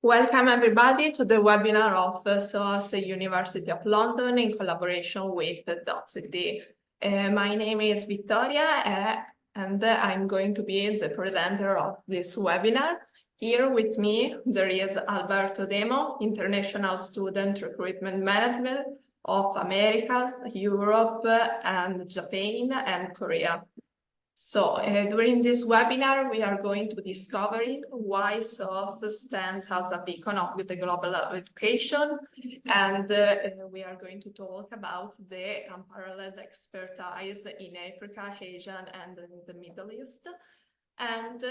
Welcome everybody to the webinar of SOAS University of London in collaboration with Docity. My name is Vittoria and I'm going to be the presenter of this webinar. Here with me there is Alberto Demo, International Student Recruitment Management of Americas, Europe and Japan and Korea. So during this webinar, we are going to discover why SOAS stands as a beacon of the global education, and we are going to talk about the unparalleled expertise in Africa, Asia, and the Middle East. And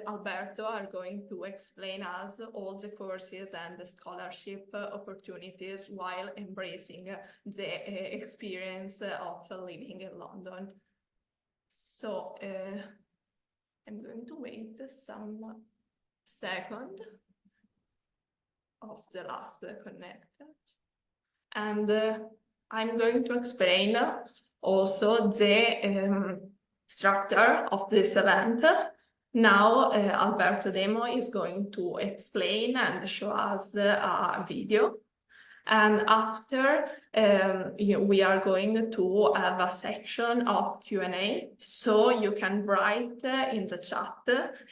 Alberto are going to explain us all the courses and the scholarship opportunities while embracing the experience of living in London. So I'm going to wait some second of the last connect. And I'm going to explain also the structure of this event. Now Alberto Demo is going to explain and show us a video. And after, we are going to have a section of Q&A, so you can write in the chat,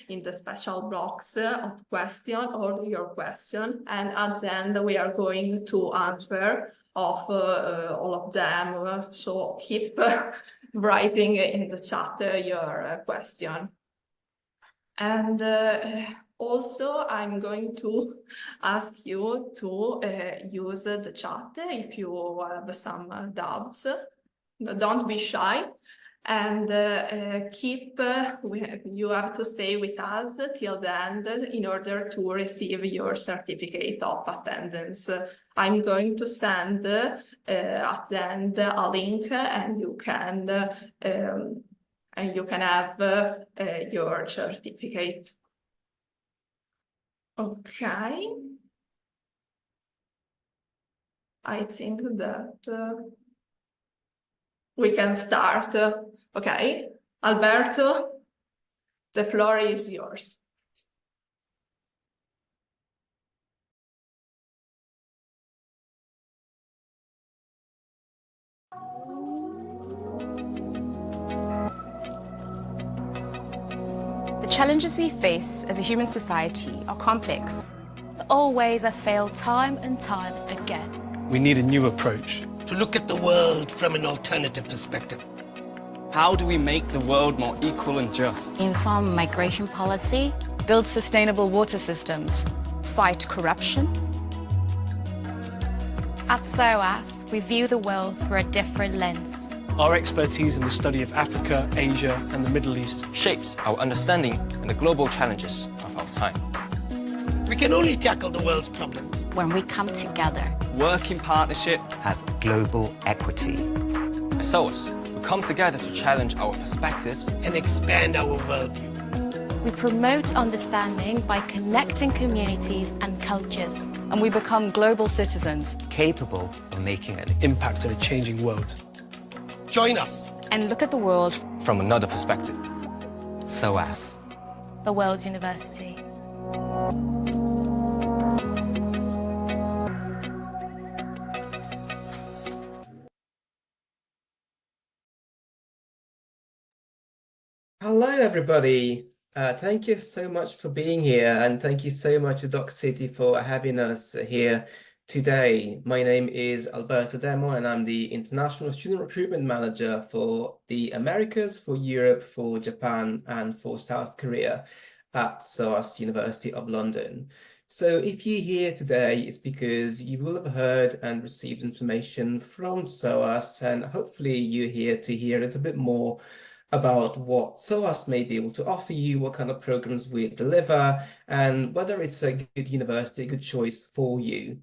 in the special box of question or your question, and at the end we are going to answer of all of them, so keep writing in the chat your question. And also, I'm going to ask you to use the chat if you have some doubts. Don't be shy, and you have to stay with us till the end in order to receive your certificate of attendance. I'm going to send at the end a link, and you can have your certificate. Okay. I think that we can start. Okay, Alberto, the floor is yours. The challenges we face as a human society are complex. The old ways have failed time and time again. We need a new approach. To look at the world from an alternative perspective. How do we make the world more equal and just? Inform migration policy. Build sustainable water systems. Fight corruption. At SOAS, we view the world through a different lens. Our expertise in the study of Africa, Asia, and the Middle East shapes our understanding and the global challenges of our time. We can only tackle the world's problems when we come together. Work in partnership. Have global equity. As SOAS, we come together to challenge our perspectives and expand our worldview. We promote understanding by connecting communities and cultures. And we become global citizens, capable of making an impact in a changing world. Join us and look at the world from another perspective. SOAS, the world's university. Hello, everybody. Thank you so much for being here, and thank you so much to Docity for having us here today. My name is Alberto Demo, and I'm the International Student Recruitment Manager for the Americas, for Europe, for Japan, and for South Korea at SOAS University of London. So if you're here today, it's because you will have heard and received information from SOAS, and hopefully you're here to hear a little bit more about what SOAS may be able to offer you, what kind of programs we deliver, and whether it's a good university, a good choice for you.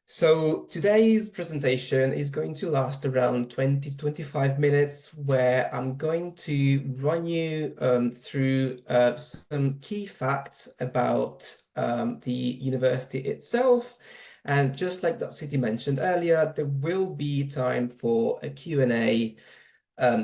So today's presentation is going to last around 20-25 minutes, where I'm going to run you through some key facts about the university itself. And just like Docity mentioned earlier, there will be time for a Q&A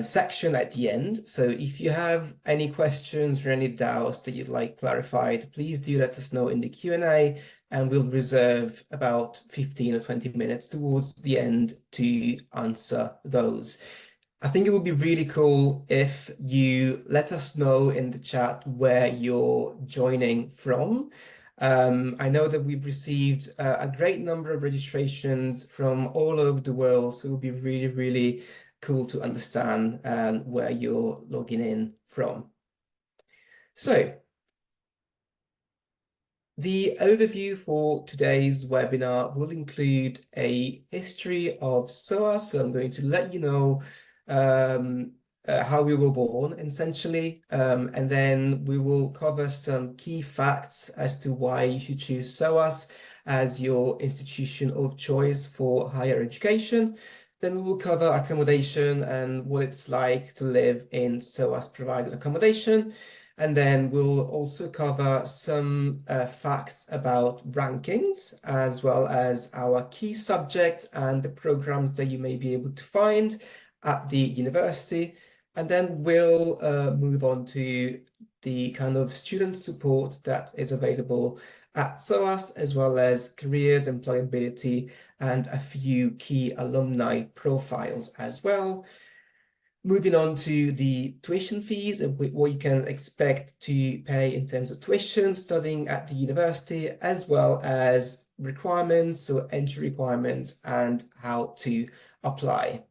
section at the end. So if you have any questions or any doubts that you'd like clarified, please do let us know in the Q&A, and we'll reserve about 15 or 20 minutes towards the end to answer those. I think it would be really cool if you let us know in the chat where you're joining from. I know that we've received a great number of registrations from all over the world, so it would be really, really cool to understand where you're logging in from. So, the overview for today's webinar will include a history of SOAS. So I'm going to let you know how we were born, essentially, and then we will cover some key facts as to why you should choose SOAS as your institution of choice for higher education. Then we will cover accommodation and what it's like to live in SOAS provided accommodation. And then we'll also cover some facts about rankings, as well as our key subjects and the programs that you may be able to find at the university. And then we'll move on to the kind of student support that is available at SOAS, as well as careers, employability, and a few key alumni profiles as well. Moving on to the tuition fees and what you can expect to pay in terms of tuition studying at the university, as well as requirements, so entry requirements, and how to apply.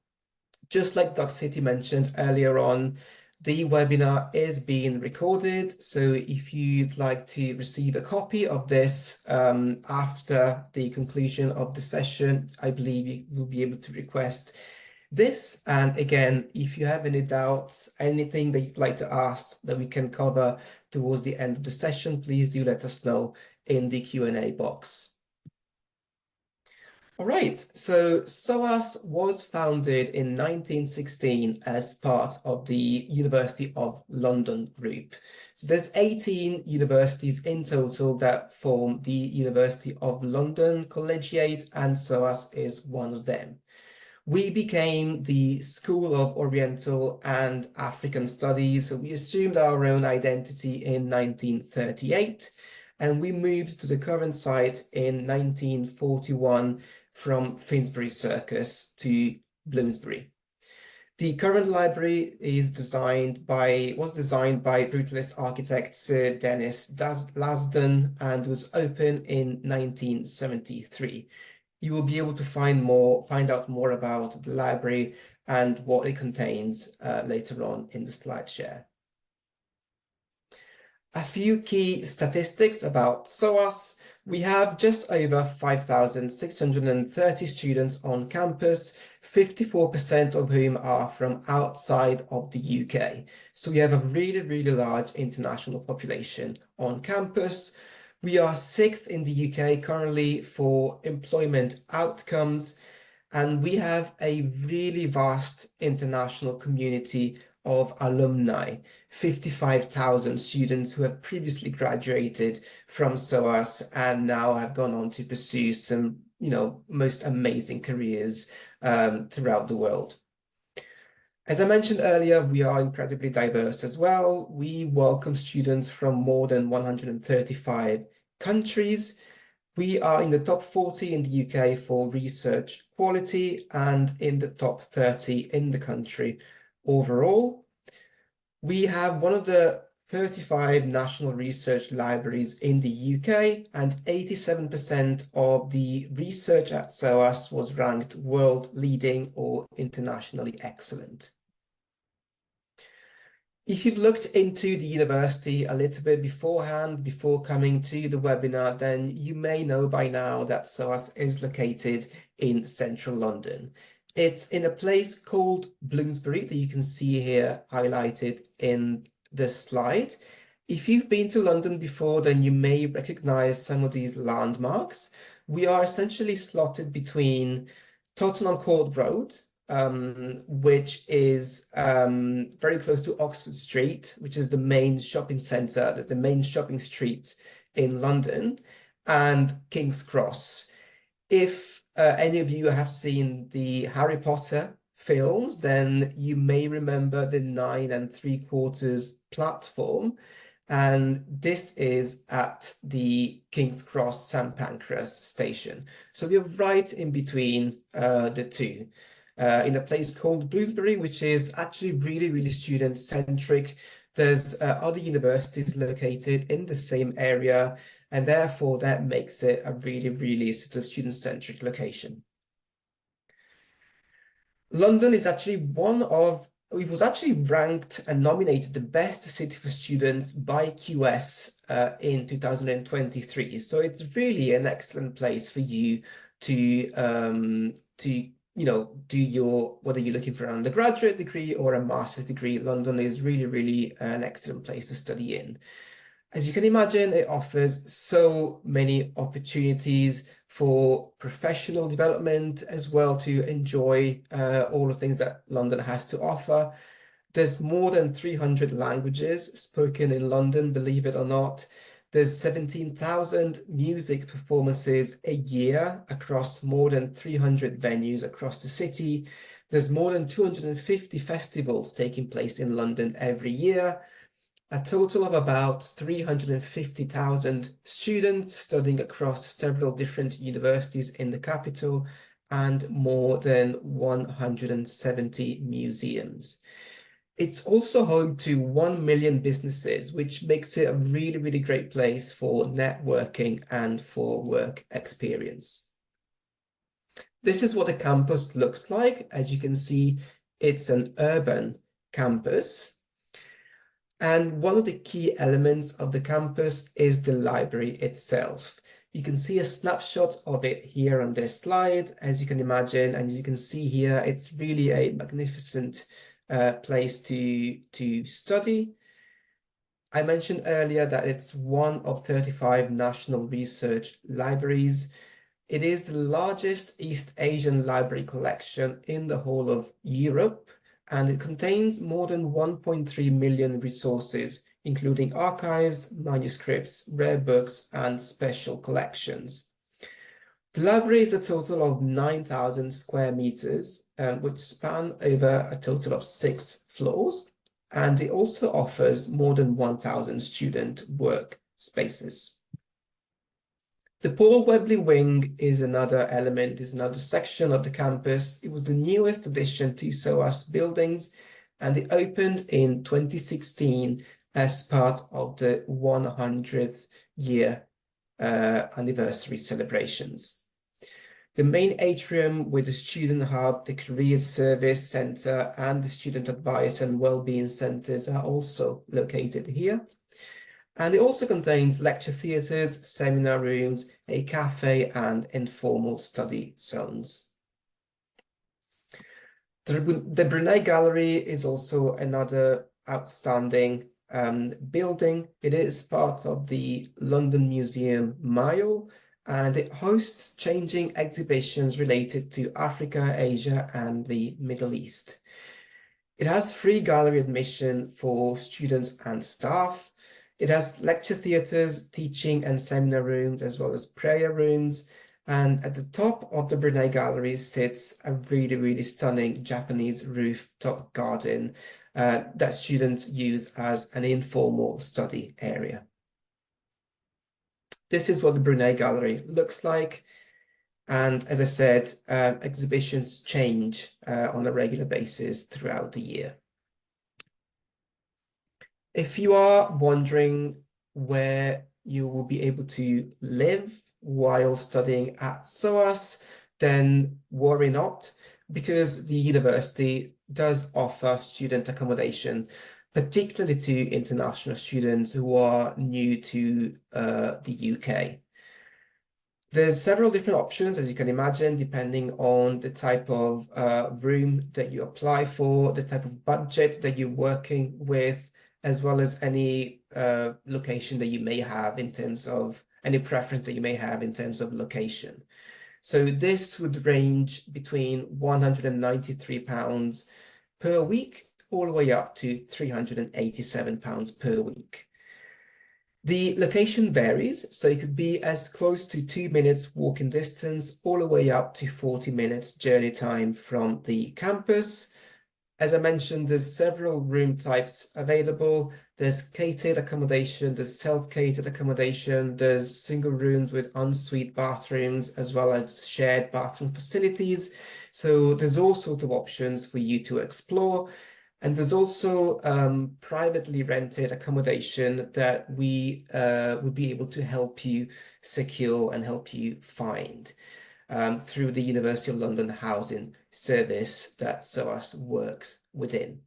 Just like Doc City mentioned earlier on, the webinar is being recorded, so if you'd like to receive a copy of this after the conclusion of the session, I believe you will be able to request this. And again, if you have any doubts, anything that you'd like to ask that we can cover towards the end of the session, please do let us know in the Q&A box. All right, so SOAS was founded in 1916 as part of the University of London group. So there's 18 universities in total that form the University of London Collegiate, and SOAS is one of them. We became the School of Oriental and African Studies, so we assumed our own identity in 1938, and we moved to the current site in 1941 from Finsbury Circus to Bloomsbury. The current library was designed by brutalist architect Sir Dennis Lasdon and was opened in 1973. You will be able to find out more about the library and what it contains later on in the slideshare. A few key statistics about SOAS. We have just over 5,630 students on campus, 54% of whom are from outside of the UK. So we have a really, really large international population on campus. We are 6th in the UK currently for employment outcomes, and we have a really vast international community of alumni, 55,000 students who have previously graduated from SOAS and now have gone on to pursue some, most amazing careers throughout the world. As I mentioned earlier, we are incredibly diverse as well. We welcome students from more than 135 countries. We are in the top 40 in the UK for research quality and in the top 30 in the country overall. We have one of the 35 national research libraries in the UK, and 87% of the research at SOAS was ranked world leading or internationally excellent. If you've looked into the university a little bit beforehand, before coming to the webinar, then you may know by now that SOAS is located in central London. It's in a place called Bloomsbury that you can see here highlighted in this slide. If you've been to London before, then you may recognize some of these landmarks. We are essentially slotted between Tottenham Court Road, which is very close to Oxford Street, which is the main shopping centre, the main shopping street in London, and King's Cross. If any of you have seen the Harry Potter films, then you may remember the 9 3/4 platform. And this is at the King's Cross St Pancras station. So we're right in between the two, in a place called Bloomsbury, which is actually really, really student-centric. There's other universities located in the same area, and therefore that makes it a really, really sort of student-centric location. London is actually it was actually ranked and nominated the best city for students by QS in 2023. So it's really an excellent place for you to do your, whether you're looking for an undergraduate degree or a master's degree. London is really, really an excellent place to study in. As you can imagine, it offers so many opportunities for professional development as well, to enjoy all the things that London has to offer. There's more than 300 languages spoken in London, believe it or not. There's 17,000 music performances a year across more than 300 venues across the city. There's more than 250 festivals taking place in London every year. A total of about 350,000 students studying across several different universities in the capital, and more than 170 museums. It's also home to 1 million businesses, which makes it a really, really great place for networking and for work experience. This is what the campus looks like. As you can see, it's an urban campus. And one of the key elements of the campus is the library itself. You can see a snapshot of it here on this slide, as you can imagine, and as you can see here, it's really a magnificent place to study. I mentioned earlier that it's one of 35 national research libraries. It is the largest East Asian library collection in the whole of Europe, and it contains more than 1.3 million resources, including archives, manuscripts, rare books, and special collections. The library is a total of 9,000 square meters, which span over a total of 6 floors, and it also offers more than 1,000 student work spaces. The Paul Webley Wing is another element, is another section of the campus. It was the newest addition to SOAS buildings, and it opened in 2016 as part of the 100th year anniversary celebrations. The main atrium with the student hub, the careers service center, and the student advice and well-being centers are also located here. And it also contains lecture theatres, seminar rooms, a cafe, and informal study zones. The Brunet Gallery is also another outstanding building. It is part of the London Museum Mile, and it hosts changing exhibitions related to Africa, Asia, and the Middle East. It has free gallery admission for students and staff. It has lecture theatres, teaching and seminar rooms, as well as prayer rooms. And at the top of the Brunet Gallery sits a really, really stunning Japanese rooftop garden that students use as an informal study area. This is what the Brunet Gallery looks like. And as I said, exhibitions change on a regular basis throughout the year. If you are wondering where you will be able to live while studying at SOAS, then worry not, because the university does offer student accommodation, particularly to international students who are new to the UK. There's several different options, as you can imagine, depending on the type of room that you apply for, the type of budget that you're working with, as well as any location that you may have in terms of, any preference that you may have in terms of location. So this would range between £193 per week all the way up to £387 per week. The location varies, so it could be as close to 2 minutes walking distance all the way up to 40 minutes journey time from the campus. As I mentioned, there's several room types available. There's catered accommodation, there's self-catered accommodation, there's single rooms with ensuite bathrooms, as well as shared bathroom facilities. So there's all sorts of options for you to explore. And there's also privately rented accommodation that we would be able to help you secure and help you find through the University of London housing service that SOAS works within.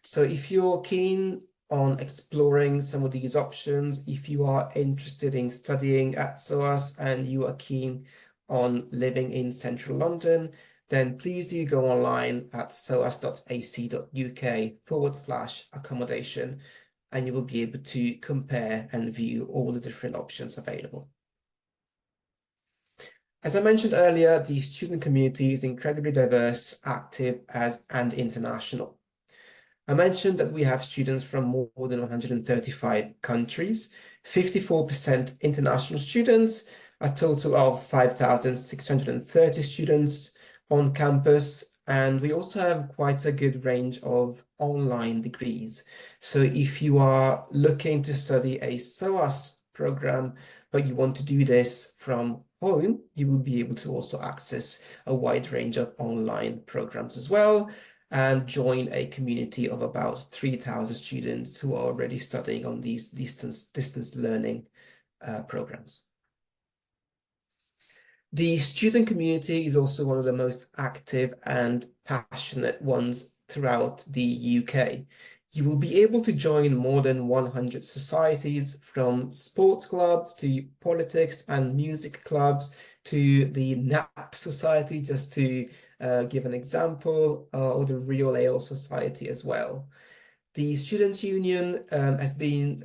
So if you're keen on exploring some of these options, if you are interested in studying at SOAS and you are keen on living in central London, then please do go online at soas.ac.uk/accommodation, and you will be able to compare and view all the different options available. As I mentioned earlier, the student community is incredibly diverse, active, and international. I mentioned that we have students from more than 135 countries, 54% international students, a total of 5,630 students on campus, and we also have quite a good range of online degrees. So if you are looking to study a SOAS program, but you want to do this from home, you will be able to also access a wide range of online programs as well, and join a community of about 3,000 students who are already studying on these distance learning programs. The student community is also one of the most active and passionate ones throughout the UK. You will be able to join more than 100 societies, from sports clubs to politics and music clubs to the NAP Society, just to give an example, or the Real Ale Society as well. The Students' Union has been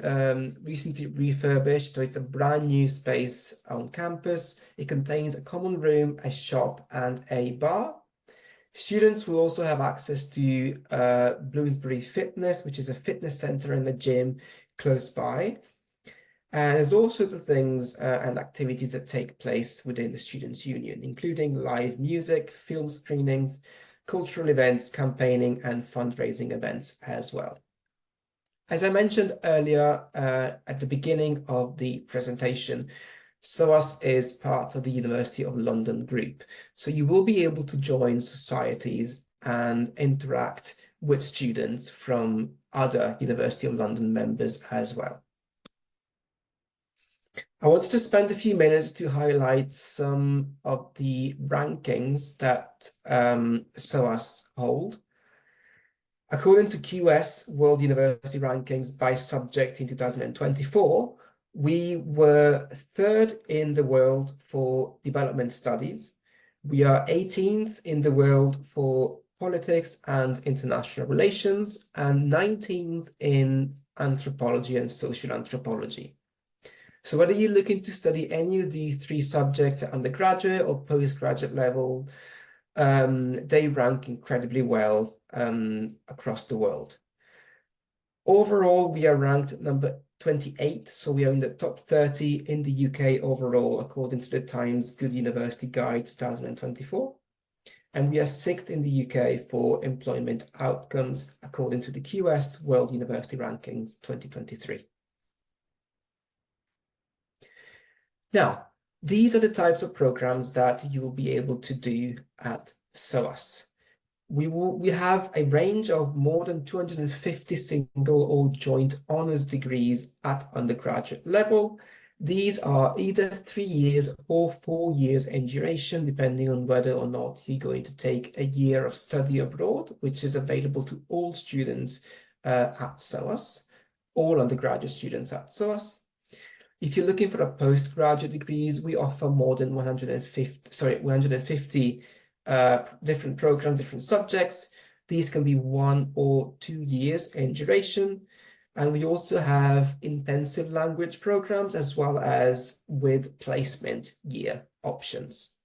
recently refurbished, so it's a brand new space on campus. It contains a common room, a shop, and a bar. Students will also have access to Bloomsbury Fitness, which is a fitness centre and a gym close by. And there's all sorts of things and activities that take place within the Students' Union, including live music, film screenings, cultural events, campaigning, and fundraising events as well. As I mentioned earlier at the beginning of the presentation, SOAS is part of the University of London group. So you will be able to join societies and interact with students from other University of London members as well. I wanted to spend a few minutes to highlight some of the rankings that SOAS hold. According to QS World University Rankings by subject in 2024, we were 3rd in the world for development studies. We are 18th in the world for politics and international relations, and 19th in anthropology and social anthropology. So whether you're looking to study any of these 3 subjects at undergraduate or postgraduate level, they rank incredibly well across the world. Overall, we are ranked number 28, so we are in the top 30 in the UK overall, according to the Times Good University Guide 2024. And we are 6th in the UK for employment outcomes, according to the QS World University Rankings 2023. Now, these are the types of programs that you will be able to do at SOAS. We have a range of more than 250 single or joint honours degrees at undergraduate level. These are either 3 years or 4 years in duration, depending on whether or not you're going to take a year of study abroad, which is available to all students at SOAS, all undergraduate students at SOAS. If you're looking for a postgraduate degrees, we offer more than 150 different programs, different subjects. These can be 1 or 2 years in duration. And we also have intensive language programs, as well as with placement year options.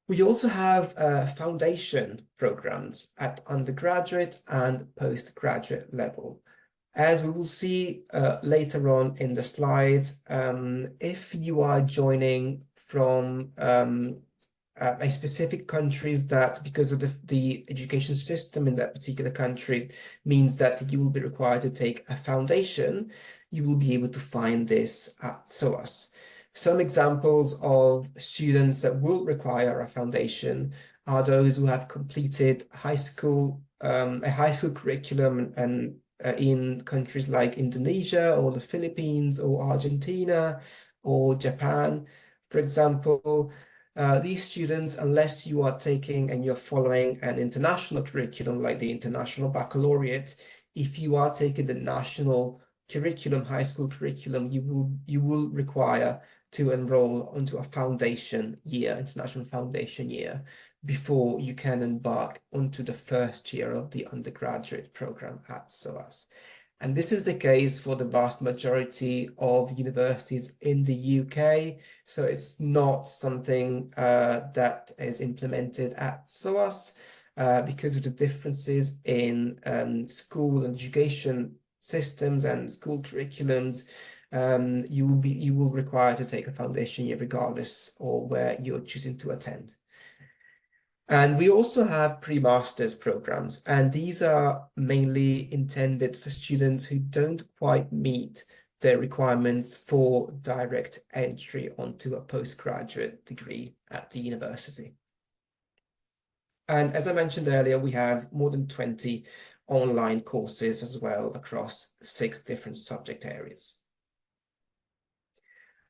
We also have foundation programs at undergraduate and postgraduate level. As we will see later on in the slides, if you are joining from a specific countries that, because of the education system in that particular country, means that you will be required to take a foundation, you will be able to find this at SOAS. Some examples of students that will require a foundation are those who have completed a high school curriculum and in countries like Indonesia or the Philippines or Argentina or Japan, for example. These students, unless you are taking and you're following an international curriculum like the International Baccalaureate, if you are taking the national curriculum, high school curriculum, you will require to enroll onto a foundation year, international foundation year, before you can embark onto the first year of the undergraduate program at SOAS. And this is the case for the vast majority of universities in the UK. So it's not something that is implemented at SOAS because of the differences in school and education systems and school curriculums. You will require to take a foundation year regardless of where you're choosing to attend. And we also have pre-master's programs, and these are mainly intended for students who don't quite meet the requirements for direct entry onto a postgraduate degree at the university. And as I mentioned earlier, we have more than 20 online courses as well across 6 different subject areas.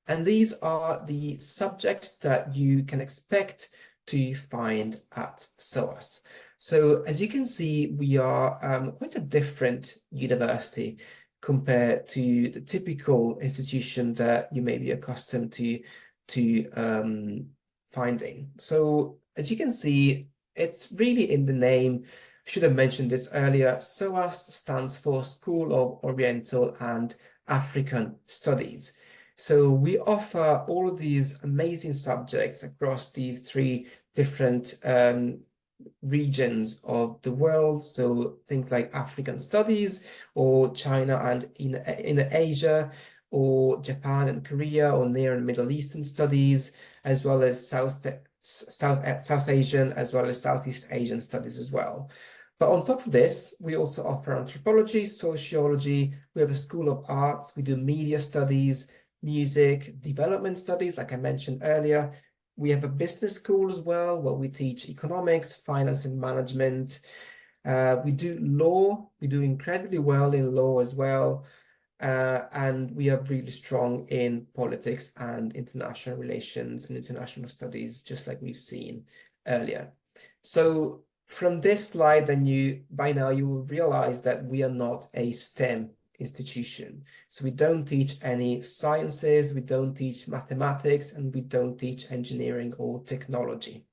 And these are the subjects that you can expect to find at SOAS. So as you can see, we are quite a different university compared to the typical institution that you may be accustomed to finding. So as you can see, it's really in the name. I should have mentioned this earlier. SOAS stands for School of Oriental and African Studies. So we offer all of these amazing subjects across these 3 different regions of the world. So things like African studies, or China and in Asia, or Japan and Korea, or Near and Middle Eastern studies, as well as South Asian, as well as Southeast Asian studies as well. But on top of this, we also offer anthropology, sociology. We have a School of Arts. We do media studies, music, development studies, like I mentioned earlier. We have a business school as well, where we teach economics, finance and management. We do law. We do incredibly well in law as well. And we are really strong in politics and international relations and international studies, just like we've seen earlier. So from this slide, then by now you will realize that we are not a STEM institution. So we don't teach any sciences, we don't teach mathematics, and we don't teach engineering or technology.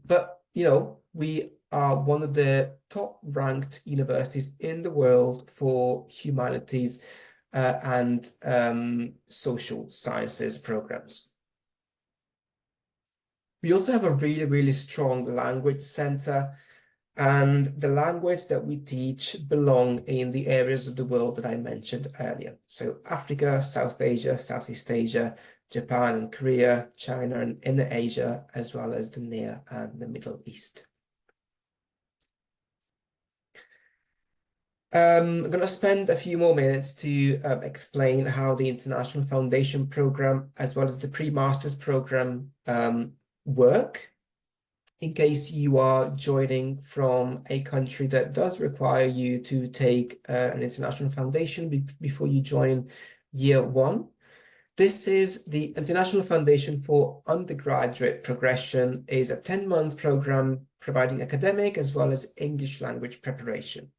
But, you know, we are one of the top ranked universities in the world for humanities and social sciences programs. We also have a really, really strong language center. And the language that we teach belong in the areas of the world that I mentioned earlier. So Africa, South Asia, Southeast Asia, Japan and Korea, China and in Asia, as well as the Near and the Middle East. I'm going to spend a few more minutes to explain how the International Foundation Program, as well as the Pre-Masters Program, work. In case you are joining from a country that does require you to take an international foundation before you join year 1. This is the International Foundation for Undergraduate Progression, is a 10-month program providing academic as well as English language preparation.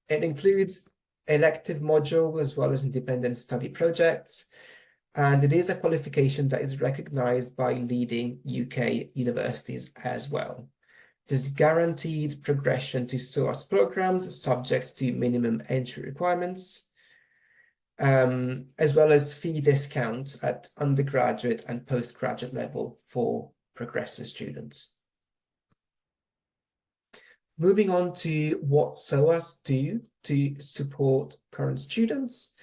It includes elective module as well as independent study projects. And it is a qualification that is recognized by leading UK universities as well. There's guaranteed progression to SOAS programs subject to minimum entry requirements, as well as fee discounts at undergraduate and postgraduate level for progressing students. Moving on to what SOAS do to support current students.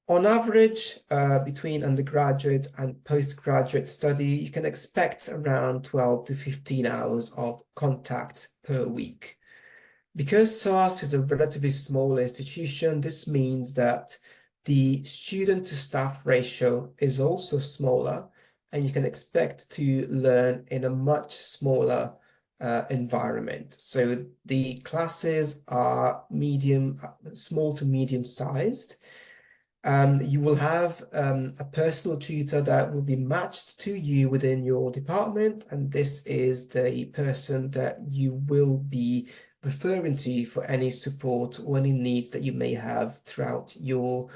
On average, between undergraduate and postgraduate study, you can expect around 12 to 15 hours of contact per week. Because SOAS is a relatively small institution, this means that the student to staff ratio is also smaller, and you can expect to learn in a much smaller environment. So the classes are small to medium sized. You will have a personal tutor that will be matched to you within your department, and this is the person that you will be referring to for any support or any needs that you may have throughout your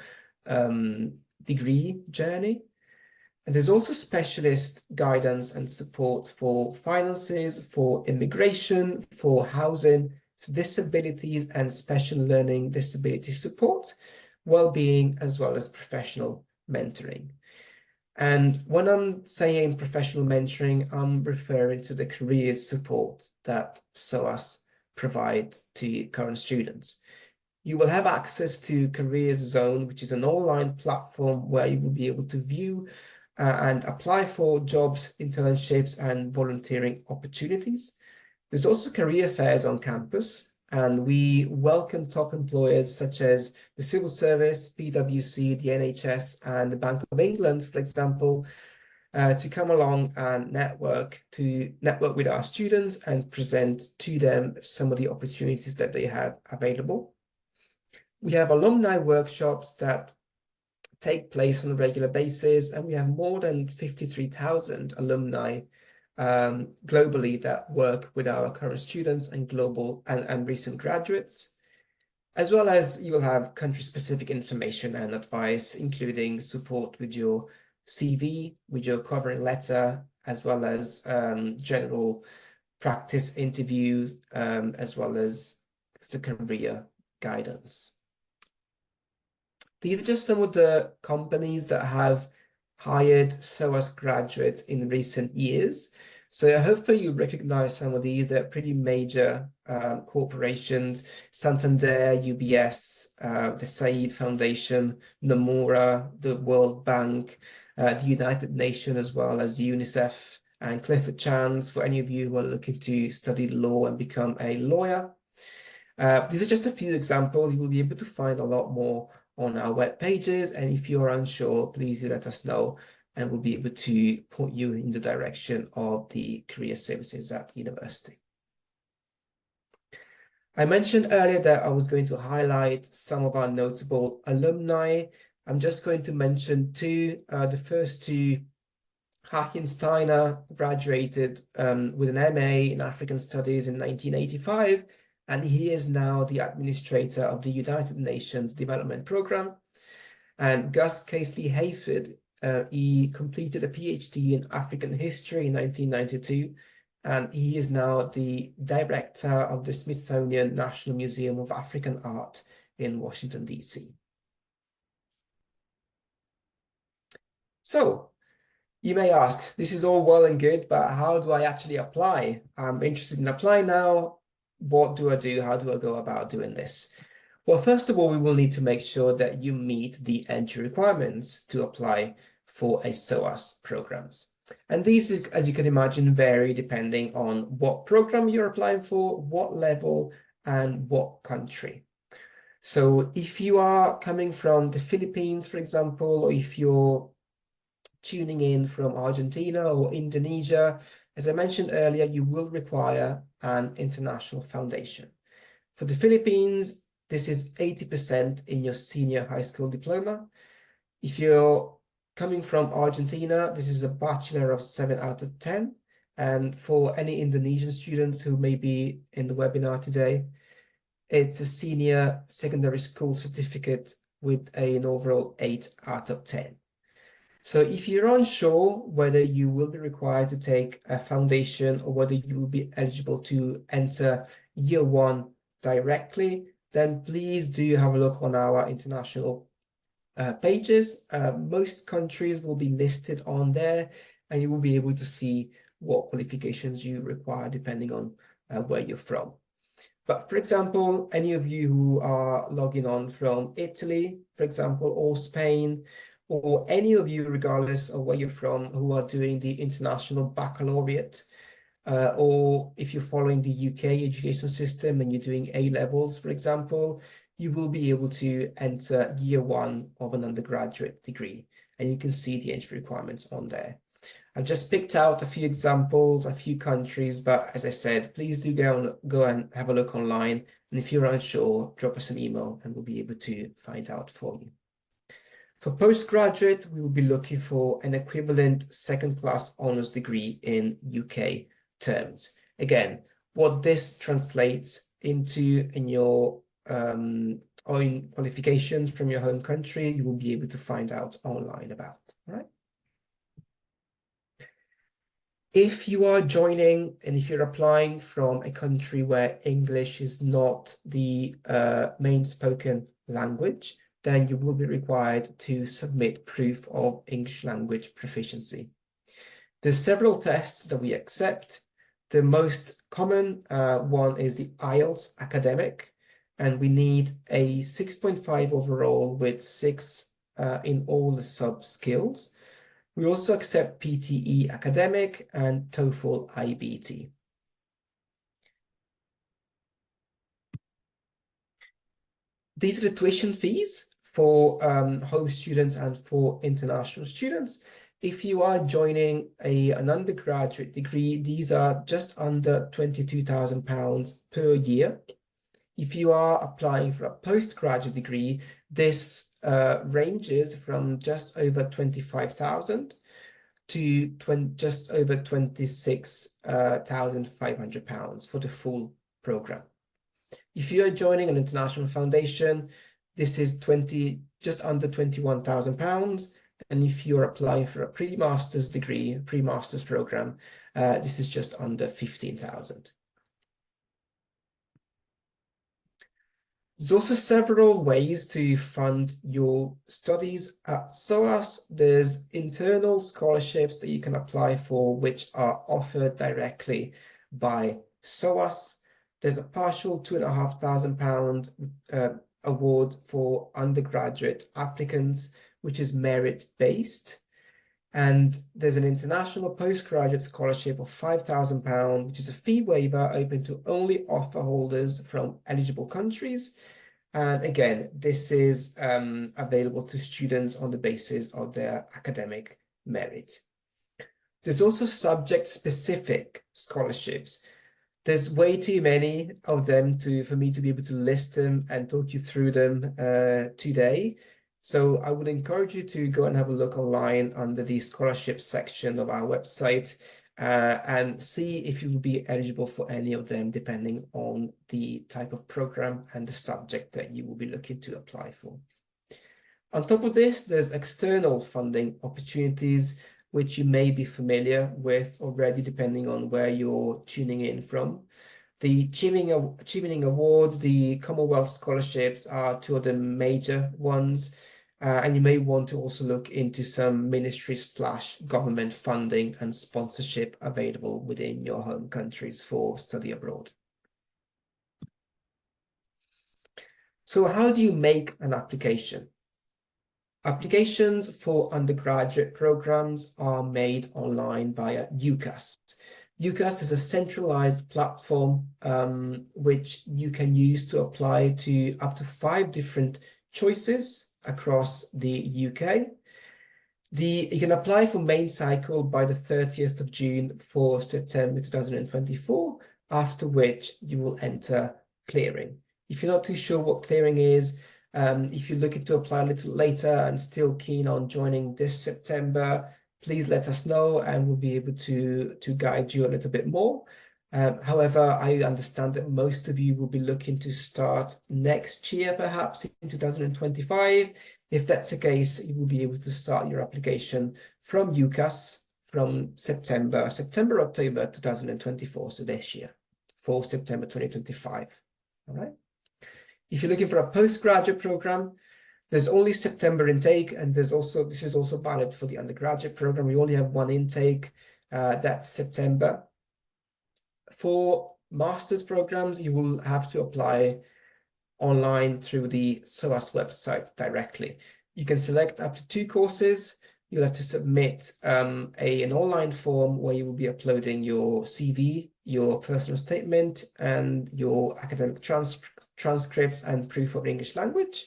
degree journey. And there's also specialist guidance and support for finances, for immigration, for housing, for disabilities and special learning disability support, well-being, as well as professional mentoring. And when I'm saying professional mentoring, I'm referring to the careers support that SOAS provides to current students. You will have access to Careers Zone, which is an online platform where you will be able to view and apply for jobs, internships, and volunteering opportunities. There's also career fairs on campus, and we welcome top employers such as the Civil Service, PwC, the NHS, and the Bank of England, for example, to come along and network with our students and present to them some of the opportunities that they have available. We have alumni workshops that take place on a regular basis, and we have more than 53,000 alumni globally that work with our current students and global and recent graduates, as well as you will have country-specific information and advice, including support with your CV, with your covering letter, as well as general practice interviews, as well as the career guidance. These are just some of the companies that have hired SOAS graduates in recent years. So hopefully you recognize some of these. They're pretty major corporations: Santander, UBS, the Said Foundation, Nomura, the World Bank, the United Nations, as well as UNICEF and Clifford Chance, for any of you who are looking to study law and become a lawyer. These are just a few examples. You will be able to find a lot more on our web pages, and if you're unsure, please do let us know, and we'll be able to point you in the direction of the career services at the university. I mentioned earlier that I was going to highlight some of our notable alumni. I'm just going to mention two. The first two, Hakim Steiner graduated with an MA in African Studies in 1985, and he is now the administrator of the United Nations Development Programme. And Gus Casely Hayford, he completed a PhD in African history in 1992, and he is now the director of the Smithsonian National Museum of African Art in Washington, D.C. So, you may ask, this is all well and good, but how do I actually apply? I'm interested in applying now. What do I do? How do I go about doing this? Well, first of all, we will need to make sure that you meet the entry requirements to apply for a SOAS programs. And these, as you can imagine, vary depending on what program you're applying for, what level, and what country. So if you are coming from the Philippines, for example, or if you're tuning in from Argentina or Indonesia, as I mentioned earlier, you will require an international foundation. For the Philippines, this is 80% in your senior high school diploma. If you're coming from Argentina, this is a bachelor of 7 out of 10. And for any Indonesian students who may be in the webinar today, it's a senior secondary school certificate with an overall 8 out of 10. So if you're unsure whether you will be required to take a foundation or whether you will be eligible to enter year one directly, then please do have a look on our international pages. Most countries will be listed on there, and you will be able to see what qualifications you require depending on where you're from. But for example, any of you who are logging on from Italy, for example, or Spain, or any of you, regardless of where you're from, who are doing the International Baccalaureate, or if you're following the UK education system and you're doing A-levels, for example, you will be able to enter year 1 of an undergraduate degree, and you can see the entry requirements on there. I've just picked out a few examples, a few countries, but as I said, please do go and have a look online. And if you're unsure, drop us an email and we'll be able to find out for you. For postgraduate, we will be looking for an equivalent second-class honours degree in UK terms. Again, what this translates into in your own qualifications from your home country, you will be able to find out online about, all right? If you are joining and if you're applying from a country where English is not the main spoken language, then you will be required to submit proof of English language proficiency. There's several tests that we accept. The most common one is the IELTS academic, and we need a 6.5 overall with 6 in all the sub-skills. We also accept PTE academic and TOEFL IBT. These are the tuition fees for home students and for international students. If you are joining an undergraduate degree, these are just under £22,000 per year. If you are applying for a postgraduate degree, this ranges from just over 25,000 to just over £26,500 for the full program. If you are joining an international foundation, this is just under £21,000. And if you're applying for a pre-master's degree, pre-master's program, this is just under 15,000. There's also several ways to fund your studies at SOAS. There's internal scholarships that you can apply for, which are offered directly by SOAS. There's a partial £2,500 award for undergraduate applicants, which is merit-based. And there's an international postgraduate scholarship of £5,000, which is a fee waiver open to only offer holders from eligible countries. And again, this is available to students on the basis of their academic merit. There's also subject-specific scholarships. There's way too many of them for me to be able to list them and talk you through them today. So I would encourage you to go and have a look online under the scholarship section of our website and see if you will be eligible for any of them, depending on the type of program and the subject that you will be looking to apply for. On top of this, there's external funding opportunities, which you may be familiar with already, depending on where you're tuning in from. The Chevening Awards, the Commonwealth Scholarships are two of the major ones. And you may want to also look into some ministry/government funding and sponsorship available within your home countries for study abroad. So how do you make an application? Applications for undergraduate programs are made online via UCAS. UCAS is a centralized platform which you can use to apply to up to 5 different choices across the UK. You can apply for main cycle by the 30th of June for September 2024, after which you will enter clearing. If you're not too sure what clearing is, if you're looking to apply a little later and still keen on joining this September, please let us know and we'll be able to guide you a little bit more. However, I understand that most of you will be looking to start next year, perhaps in 2025. If that's the case, you will be able to start your application from UCAS from September, October 2024, so this year, for September 2025. All right. If you're looking for a postgraduate program, there's only September intake, and this is also valid for the undergraduate program. We only have one intake, that's September. For master's programs, you will have to apply online through the SOAS website directly. You can select up to 2 courses. You'll have to submit an online form where you will be uploading your CV, your personal statement, and your academic transcripts and proof of English language.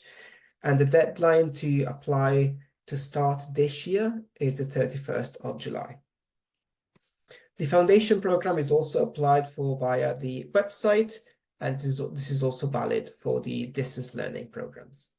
And the deadline to apply to start this year is the 31st of July. The foundation program is also applied for via the website, and this is also valid for the distance learning programs.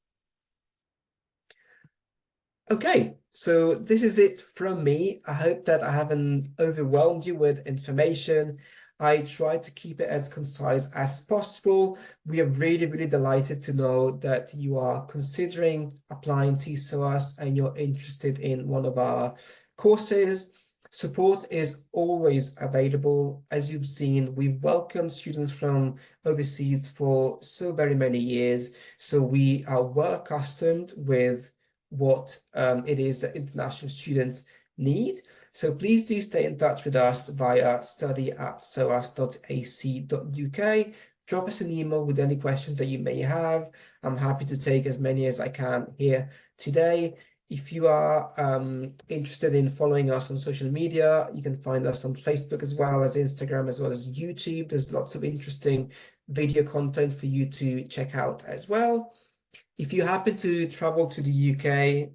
Okay, so this is it from me. I hope that I haven't overwhelmed you with information. I tried to keep it as concise as possible. We are really, really delighted to know that you are considering applying to SOAS and you're interested in one of our courses. Support is always available. As you've seen, we've welcomed students from overseas for so very many years. So we are well accustomed with what it is that international students need. So please do stay in touch with us via study@soas.ac.uk. Drop us an email with any questions that you may have. I'm happy to take as many as I can here today. If you are interested in following us on social media, you can find us on Facebook as well as Instagram, as well as YouTube. There's lots of interesting video content for you to check out as well. If you happen to travel to the UK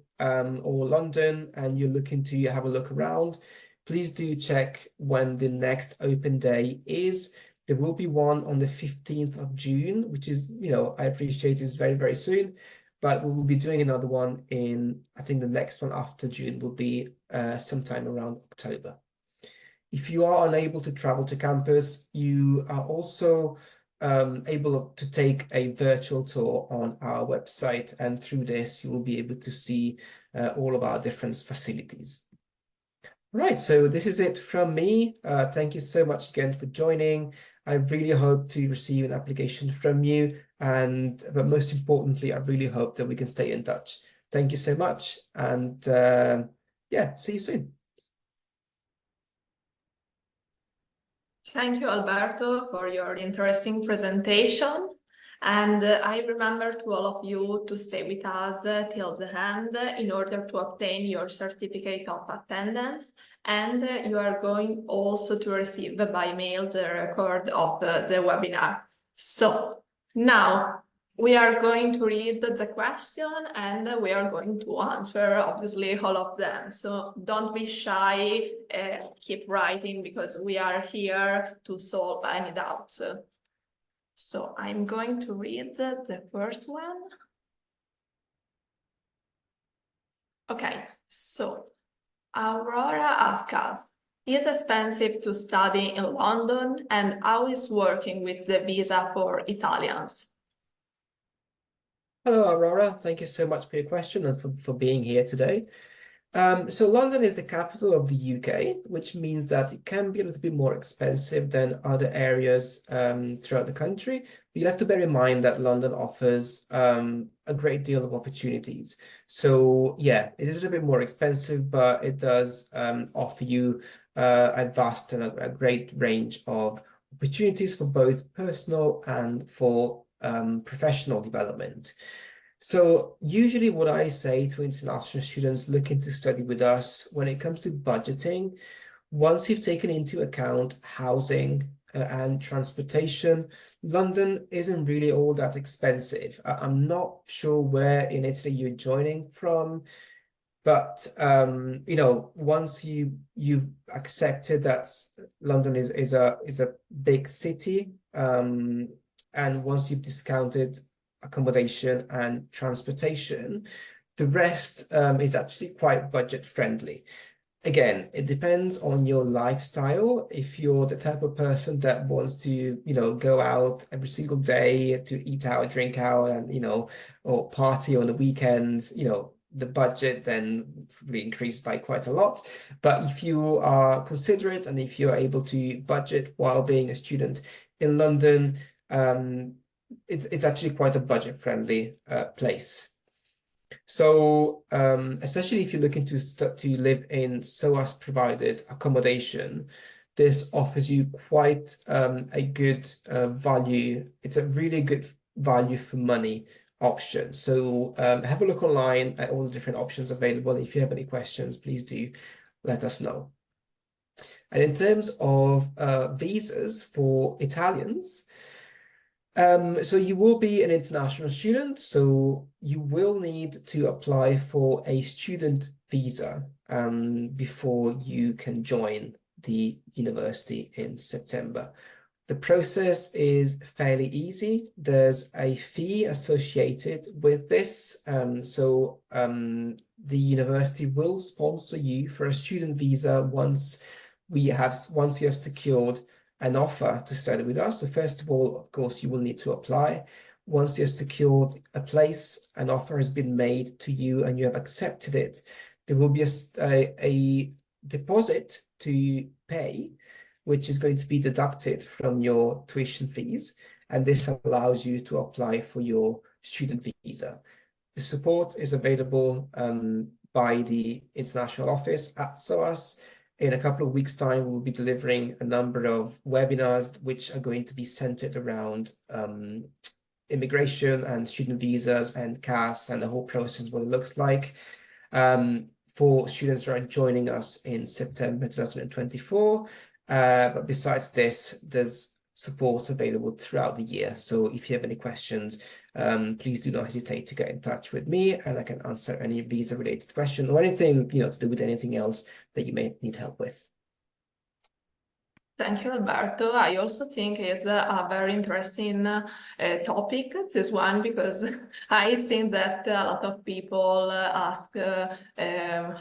or London and you're looking to have a look around, please do check when the next open day is. There will be one on the 15th of June, which is, I appreciate is very, very soon, but we will be doing another one I think the next one after June will be sometime around October. If you are unable to travel to campus, you are also able to take a virtual tour on our website, and through this you will be able to see all of our different facilities. Right, so this is it from me. Thank you so much again for joining. I really hope to receive an application from you, but most importantly, I really hope that we can stay in touch. Thank you so much, and yeah, see you soon. Thank you, Alberto, for your interesting presentation. And I remember to all of you to stay with us till the end in order to obtain your certificate of attendance. And you are going also to receive by mail the record of the webinar. So now we are going to read the question and we are going to answer, obviously, all of them. So don't be shy, keep writing, because we are here to solve any doubts. So I'm going to read the first one. Okay, so Aurora asks us, is it expensive to study in London, and how is working with the visa for Italians? Hello, Aurora. Thank you so much for your question and for being here today. So London is the capital of the UK, which means that it can be a little bit more expensive than other areas throughout the country. But you have to bear in mind that London offers a great deal of opportunities. So yeah, it is a little bit more expensive, but it does offer you a vast and a great range of opportunities for both personal and for professional development. So usually what I say to international students looking to study with us when it comes to budgeting, once you've taken into account housing and transportation, London isn't really all that expensive. I'm not sure where in Italy you're joining from, but once you've accepted that London is a big city, and once you've discounted accommodation and transportation, the rest is actually quite budget friendly. Again, it depends on your lifestyle. If you're the type of person that wants to, go out every single day to eat out, drink out, and, or party on the weekends, the budget then probably increased by quite a lot. But if you are considerate and if you're able to budget while being a student in London, it's actually quite a budget-friendly place. So especially if you're looking to live in SOAS-provided accommodation, this offers you quite a good value. It's a really good value for money option. So have a look online at all the different options available. If you have any questions, please do let us know. And in terms of visas for Italians, so you will be an international student, so you will need to apply for a student visa before you can join the university in September. The process is fairly easy. There's a fee associated with this. The university will sponsor you for a student visa once you have secured an offer to study with us. So first of all, of course, you will need to apply. Once you've secured a place, an offer has been made to you and you have accepted it, there will be a deposit to pay, which is going to be deducted from your tuition fees. And this allows you to apply for your student visa. The support is available by the international office at SOAS. In a couple of weeks' time, we'll be delivering a number of webinars which are going to be centered around immigration and student visas and CAS and the whole process, what it looks like. For students who are joining us in September 2024. But besides this, there's support available throughout the year. So if you have any questions, please do not hesitate to get in touch with me and I can answer any visa related question or anything, to do with anything else that you may need help with. Thank you, Alberto. I also think it's a very interesting topic, this one, because I think that a lot of people ask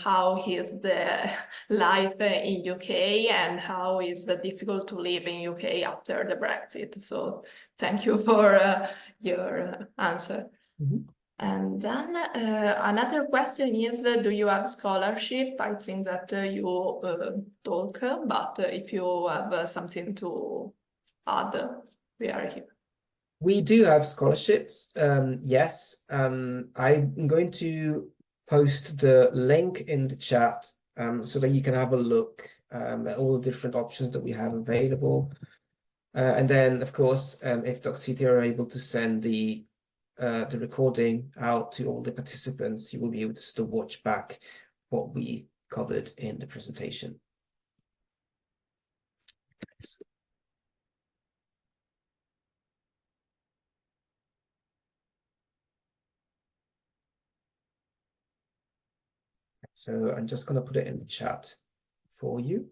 how is the life in UK and how is it difficult to live in UK after the Brexit. So thank you for your answer. Mm-hmm. And then another question is, do you have scholarship? I think that you talk, but if you have something to add, we are here. We do have scholarships, yes. I'm going to post the link in the chat so that you can have a look at all the different options that we have available. And then, of course, if Doc City are able to send the recording out to all the participants, you will be able to sort of watch back what we covered in the presentation. So I'm just going to put it in the chat for you.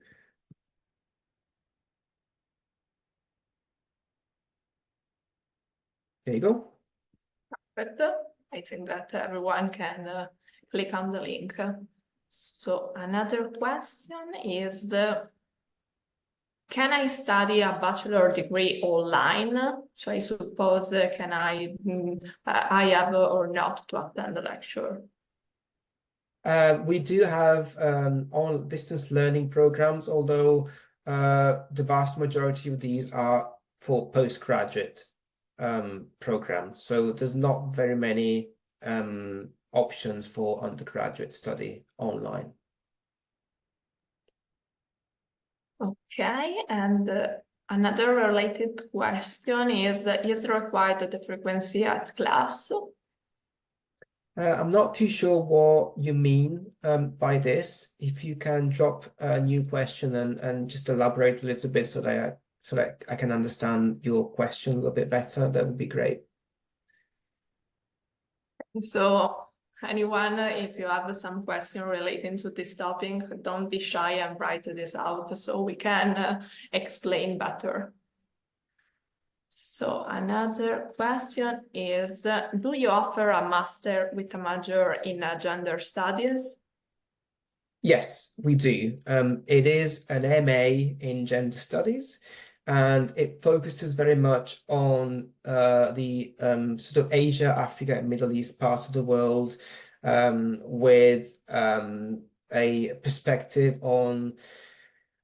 There you go. But I think that everyone can click on the link. So another question is, can I study a bachelor degree online? So I suppose, can I have or not to attend the lecture? We do have all distance learning programs, although the vast majority of these are for postgraduate programs. So there's not very many options for undergraduate study online. Okay, and another related question is required the frequency at class? I'm not too sure what you mean by this. If you can drop a new question and just elaborate a little bit so that I can understand your question a little bit better, that would be great. So anyone, if you have some question relating to this topic, don't be shy and write this out so we can explain better. So another question is, do you offer a master with a major in gender studies? Yes, we do. It is an MA in gender studies, and it focuses very much on the sort of Asia, Africa, and Middle East parts of the world, with a perspective on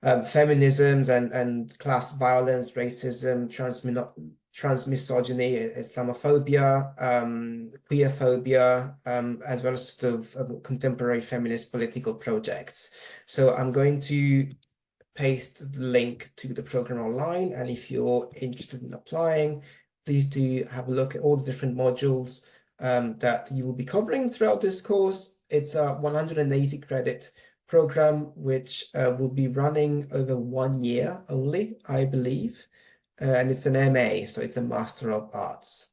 feminisms and class violence, racism, transmisogyny, Islamophobia, queerphobia, as well as sort of contemporary feminist political projects. So I'm going to paste the link to the program online, and if you're interested in applying, please do have a look at all the different modules that you will be covering throughout this course. It's a 180 credit program, which will be running over 1 year only, I believe. And it's an MA, so it's a Master of Arts.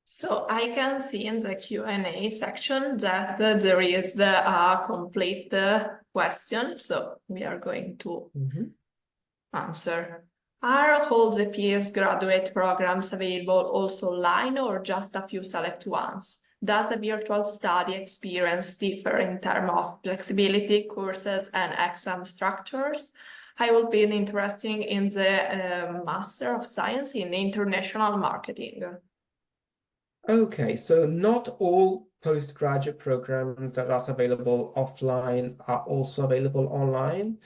So I can see in the Q&A section that there is a complete question, so we are going to answer. Are all the PS graduate programs available also online or just a few select ones? Does the virtual study experience differ in terms of flexibility, courses, and exam structures? I will be interested in the Master of Science in International Marketing. Okay, so not all postgraduate programs that are available offline are also available online.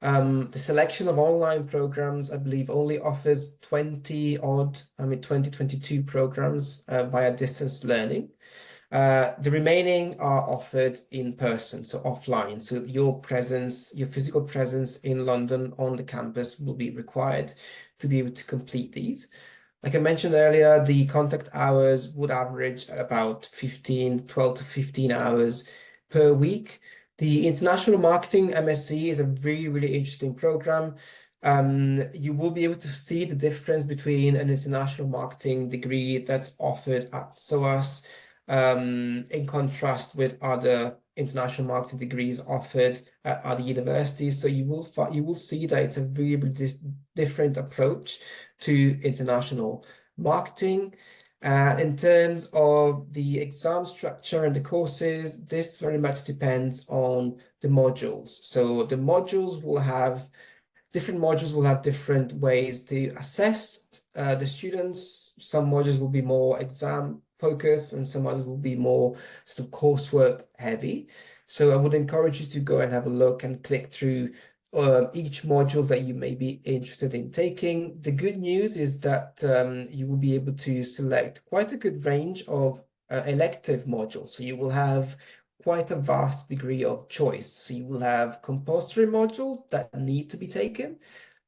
The selection of online programs, I believe, only offers 20 odd, 2022 programs via distance learning. The remaining are offered in person, so offline. So your physical presence in London on the campus will be required to be able to complete these. Like I mentioned earlier, the contact hours would average at about 12 to 15 hours per week. The International Marketing MSc is a really, really interesting program. You will be able to see the difference between an international marketing degree that's offered at SOAS in contrast with other international marketing degrees offered at other universities. So you will see that it's a really different approach to international marketing. In terms of the exam structure and the courses, this very much depends on the modules. So the different modules will have different ways to assess the students. Some modules will be more exam focused and some others will be more sort of coursework heavy. So I would encourage you to go and have a look and click through each module that you may be interested in taking. The good news is that you will be able to select quite a good range of elective modules. So you will have quite a vast degree of choice. So you will have compulsory modules that need to be taken,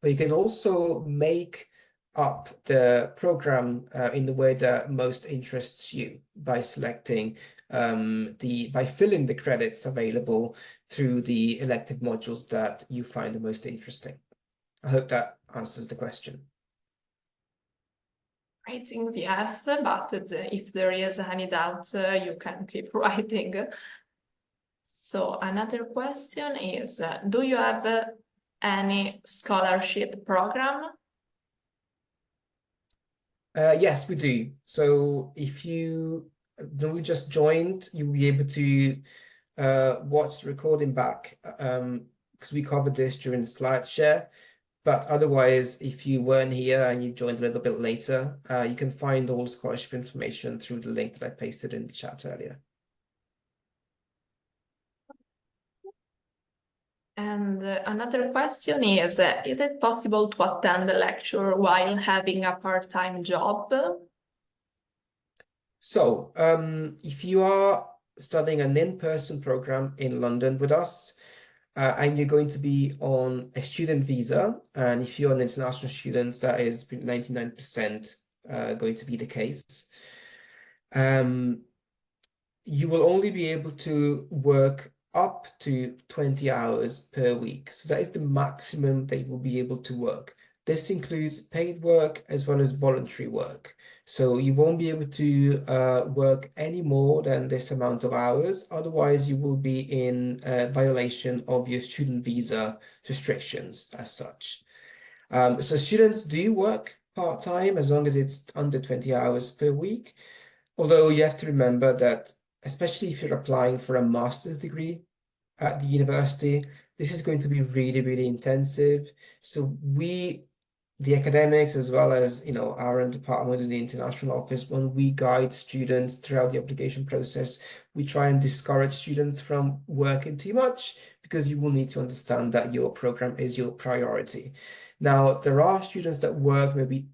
but you can also make up the program in the way that most interests you by selecting by filling the credits available through the elective modules that you find the most interesting. I hope that answers the question. I think yes, but if there is any doubt, you can keep writing. So another question is, do you have any scholarship program? Yes, we do. So if you only just joined, you'll be able to watch the recording back because we covered this during the slide share. But otherwise, if you weren't here and you joined a little bit later, you can find all the scholarship information through the link that I pasted in the chat earlier. And another question is it possible to attend the lecture while having a part-time job? So if you are studying an in-person program in London with us, and you're going to be on a student visa, and if you're an international student, that is 99% going to be the case. You will only be able to work up to 20 hours per week. So that is the maximum that you will be able to work. This includes paid work as well as voluntary work. So you won't be able to work any more than this amount of hours. Otherwise, you will be in violation of your student visa restrictions as such. So students do work part-time as long as it's under 20 hours per week. Although you have to remember that, especially if you're applying for a master's degree at the university, this is going to be really, really intensive. So the academics, as well as our own department in the international office, when we guide students throughout the application process, we try and discourage students from working too much, because you will need to understand that your program is your priority. Now, there are students that work maybe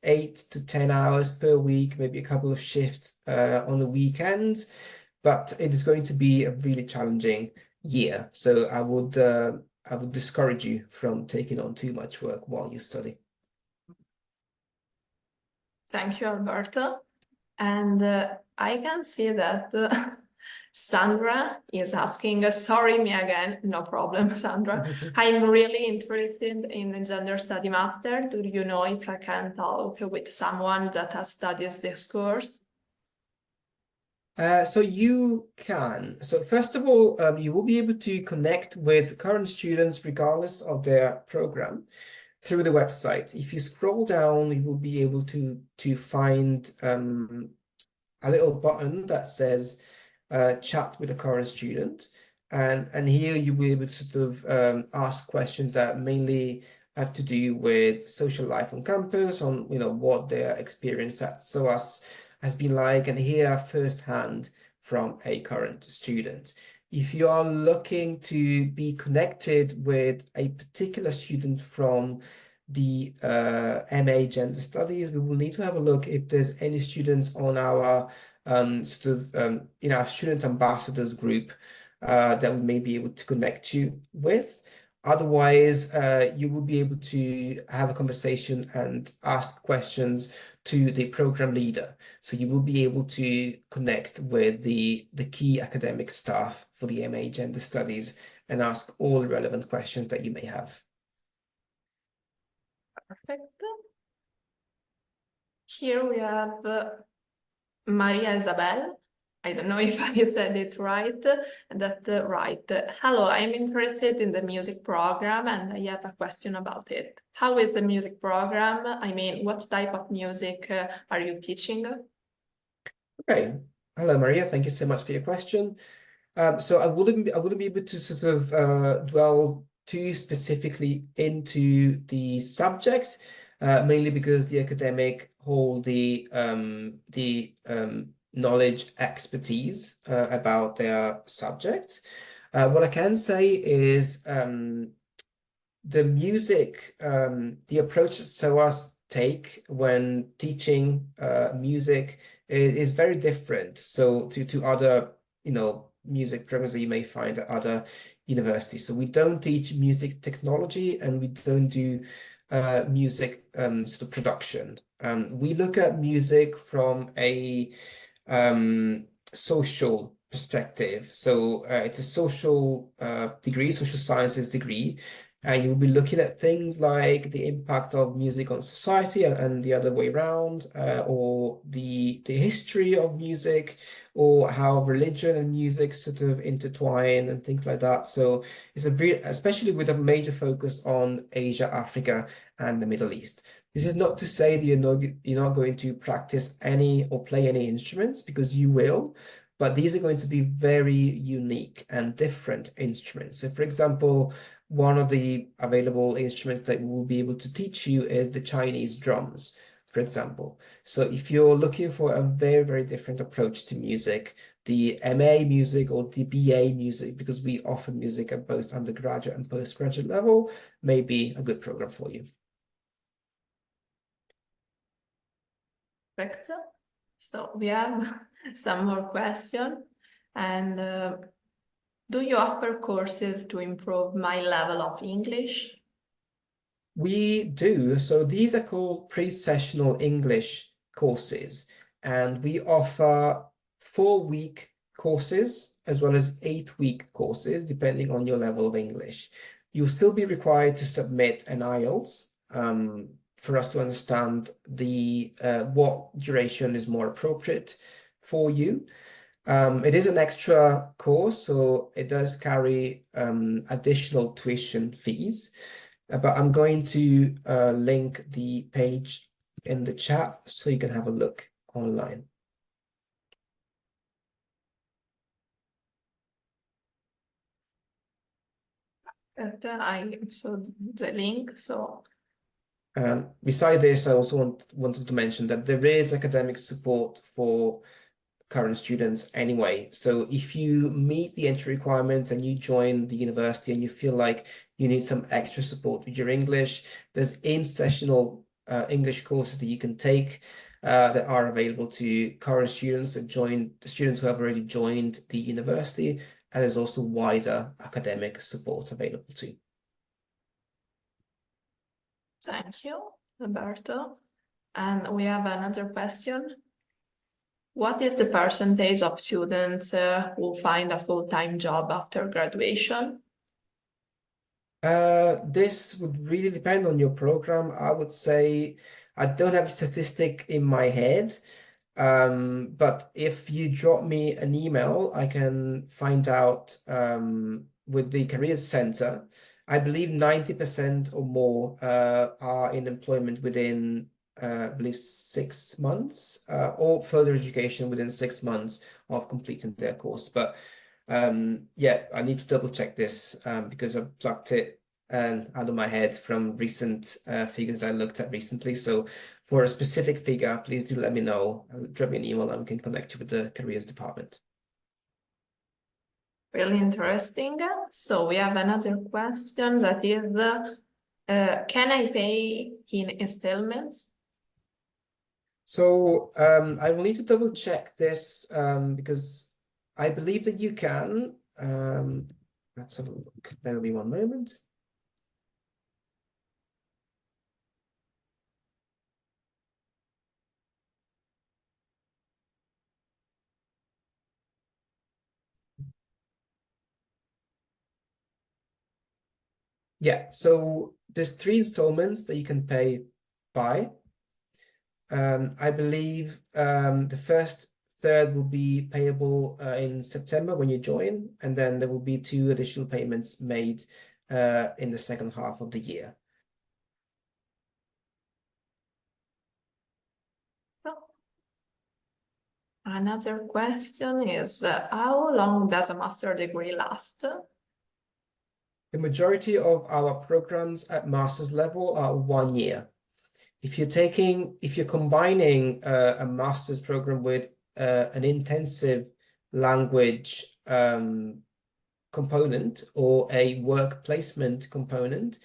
8 to 10 hours per week, maybe a couple of shifts on the weekends, but it is going to be a really challenging year. So I would discourage you from taking on too much work while you study. Thank you, Alberto. And I can see that Sandra is asking, sorry, me again, no problem, Sandra. I'm really interested in the gender study master. Do you know if I can talk with someone that has studied this course? So you can. So first of all, you will be able to connect with current students regardless of their program through the website. If you scroll down, you will be able to find a little button that says chat with a current student, and here you'll be able to sort of ask questions that mainly have to do with social life on campus, on what their experience at SOAS has been like, and hear firsthand from a current student. If you are looking to be connected with a particular student from the MA Gender Studies, we will need to have a look if there's any students on our our student ambassadors group that we may be able to connect you with. Otherwise, you will be able to have a conversation and ask questions to the program leader. So you will be able to connect with the key academic staff for the MA Gender Studies and ask all relevant questions that you may have. Perfect. Here we have Maria Isabel. I don't know if I said it right. Right. Hello, I'm interested in the music program and I have a question about it. How is the music program? I mean, what type of music are you teaching? Okay. Hello, Maria. Thank you so much for your question. So I wouldn't be able to sort of dwell too specifically into the subject, mainly because the academic hold the knowledge, expertise about their subject. What I can say is the music, the approach that SOAS take when teaching music is very different. So to other, music programs that you may find at other universities. So we don't teach music technology and we don't do music sort of production. We look at music from a social perspective. So it's a social degree, social sciences degree, and you'll be looking at things like the impact of music on society and the other way around, or the history of music, or how religion and music sort of intertwine and things like that. So it's especially with a major focus on Asia, Africa, and the Middle East. This is not to say that you're not going to practice any or play any instruments, because you will, but these are going to be very unique and different instruments. So for example, one of the available instruments that we'll be able to teach you is the Chinese drums, for example. So if you're looking for a very, very different approach to music, the MA music or the BA music, because we offer music at both undergraduate and postgraduate level, may be a good program for you. Perfect. So we have some more questions. And do you offer courses to improve my level of English? We do. So these are called pre-sessional English courses, and we offer 4-week courses as well as 8-week courses, depending on your level of English. You'll still be required to submit an IELTS for us to understand what duration is more appropriate for you. It is an extra course, so it does carry additional tuition fees. But I'm going to link the page in the chat so you can have a look online. So the link. So beside this, I also wanted to mention that there is academic support for current students anyway. So if you meet the entry requirements and you join the university and you feel like you need some extra support with your English, there's in-sessional English courses that you can take that are available to current students and students who have already joined the university, and there's also wider academic support available too. Thank you, Alberto. And we have another question. What is the percentage of students who find a full-time job after graduation? This would really depend on your program. I would say I don't have a statistic in my head, but if you drop me an email, I can find out with the Careers Center. I believe 90% or more are in employment within, I believe, 6 months, or further education within 6 months of completing their course. But yeah, I need to double check this because I've plucked it out of my head from recent figures I looked at recently. So for a specific figure, please do let me know. Drop me an email and we can connect you with the careers department. Really interesting. So we have another question that is, can I pay in installments? So I will need to double check this because I believe that you can. Let's have a look. Bear with me one moment. Yeah, so there's 3 installments that you can pay by. I believe the first third will be payable in September when you join, and then there will be 2 additional payments made in the second half of the year. So, another question is, how long does a master degree last? The majority of our programs at master's level are 1 year. If you're combining a master's program with an intensive language component or a work placement component,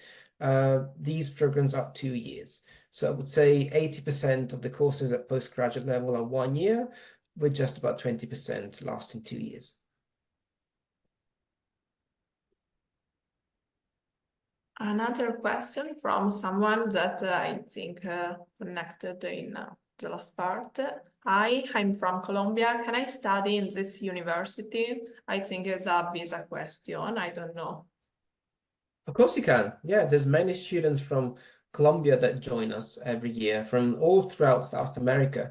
these programs are 2 years. So I would say 80% of the courses at postgraduate level are 1 year, with just about 20% lasting 2 years. Another question from someone that I think connected in the last part. Hi, I'm from Colombia. Can I study in this university? I think it's a visa question. I don't know. Of course you can. Yeah, there's many students from Colombia that join us every year from all throughout South America.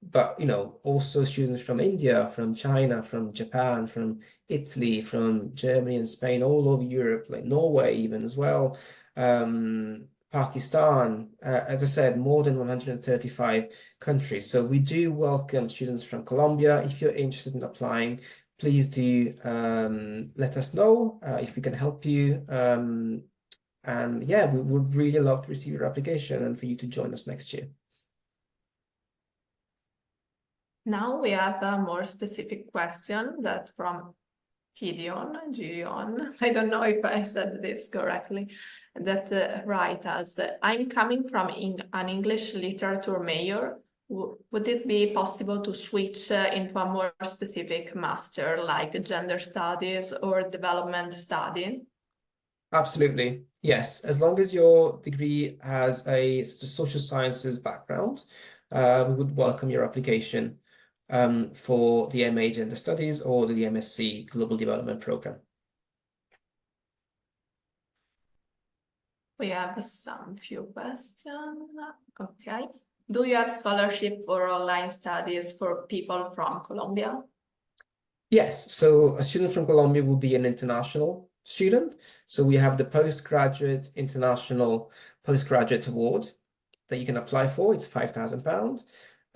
But also students from India, from China, from Japan, from Italy, from Germany and Spain, all over Europe, like Norway even as well, Pakistan, as I said, more than 135 countries. So we do welcome students from Colombia. If you're interested in applying, please do let us know if we can help you. And yeah, we would really love to receive your application and for you to join us next year. Now we have a more specific question that from Gideon, I don't know if I said this correctly, that write us, I'm coming from an English literature major. Would it be possible to switch into a more specific master like gender studies or development study? Absolutely, yes. As long as your degree has a social sciences background, we would welcome your application for the MA Gender Studies or the MSc Global Development Program. We have some few questions. Okay. Do you have scholarship for online studies for people from Colombia? Yes, so a student from Colombia will be an international student. So we have the Postgraduate International Postgraduate Award that you can apply for. It's £5,000.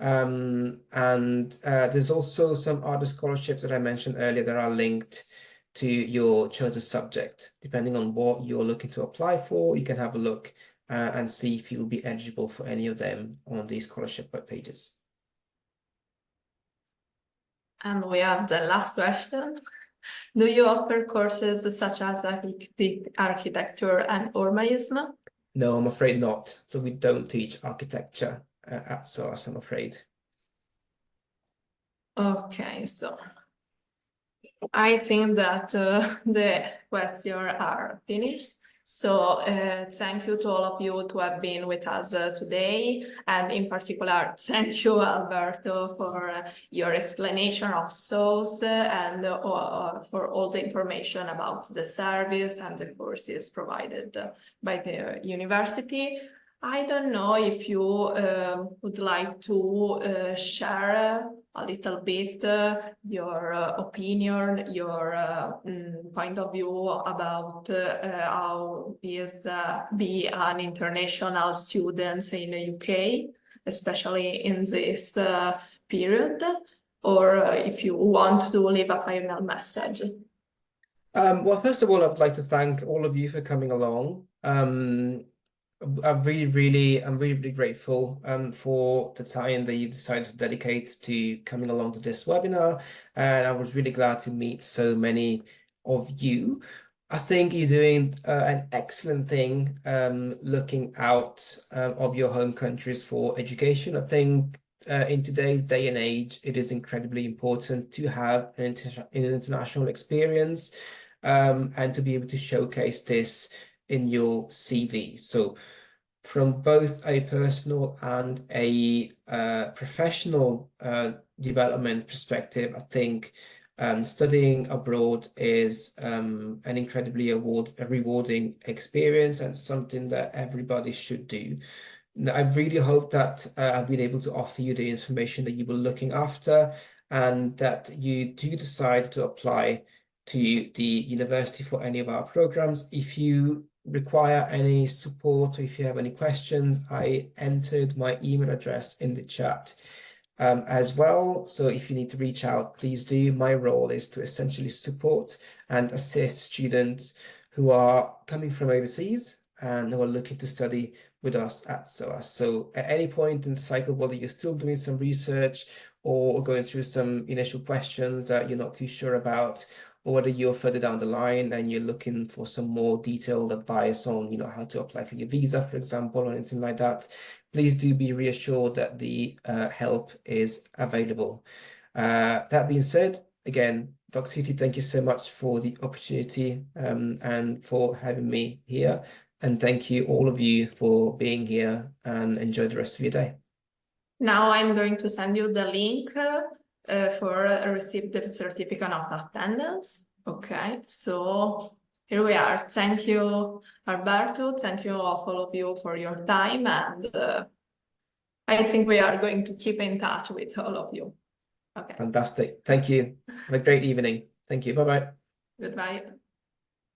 And there's also some other scholarships that I mentioned earlier that are linked to your chosen subject. Depending on what you're looking to apply for, you can have a look and see if you'll be eligible for any of them on the scholarship web pages. And we have the last question. Do you offer courses such as architecture and urbanism? No, I'm afraid not. So we don't teach architecture at SOAS, I'm afraid. Okay, so I think that the questions are finished. So thank you to all of you to have been with us today, and in particular, thank you, Alberto, for your explanation of SOAS and for all the information about the service and the courses provided by the university. I don't know if you would like to share a little bit your opinion, your point of view about how is be an international student in the UK, especially in this period, or if you want to leave a final message. Well, first of all, I'd like to thank all of you for coming along. I'm really grateful for the time that you decided to dedicate to coming along to this webinar, and I was really glad to meet so many of you. I think you're doing an excellent thing looking out of your home countries for education. I think in today's day and age, it is incredibly important to have an international experience and to be able to showcase this in your CV. So from both a personal and a professional development perspective, I think studying abroad is an incredibly rewarding experience and something that everybody should do. I really hope that I've been able to offer you the information that you were looking after, and that you do decide to apply to the university for any of our programs. If you require any support or if you have any questions, I entered my email address in the chat as well. So if you need to reach out, please do. My role is to essentially support and assist students who are coming from overseas and who are looking to study with us at SOAS. So at any point in the cycle, whether you're still doing some research or going through some initial questions that you're not too sure about, or whether you're further down the line and you're looking for some more detailed advice on, how to apply for your visa, for example, or anything like that, please do be reassured that the help is available. That being said, again, Doc City, thank you so much for the opportunity and for having me here. And thank you, all of you, for being here, and enjoy the rest of your day. Now I'm going to send you the link for receive the certificate of attendance. Okay, so here we are. Thank you, Alberto. Thank you all of you for your time, and I think we are going to keep in touch with all of you. Okay. Fantastic. Thank you. Have a great evening. Thank you. Bye-bye. Goodbye.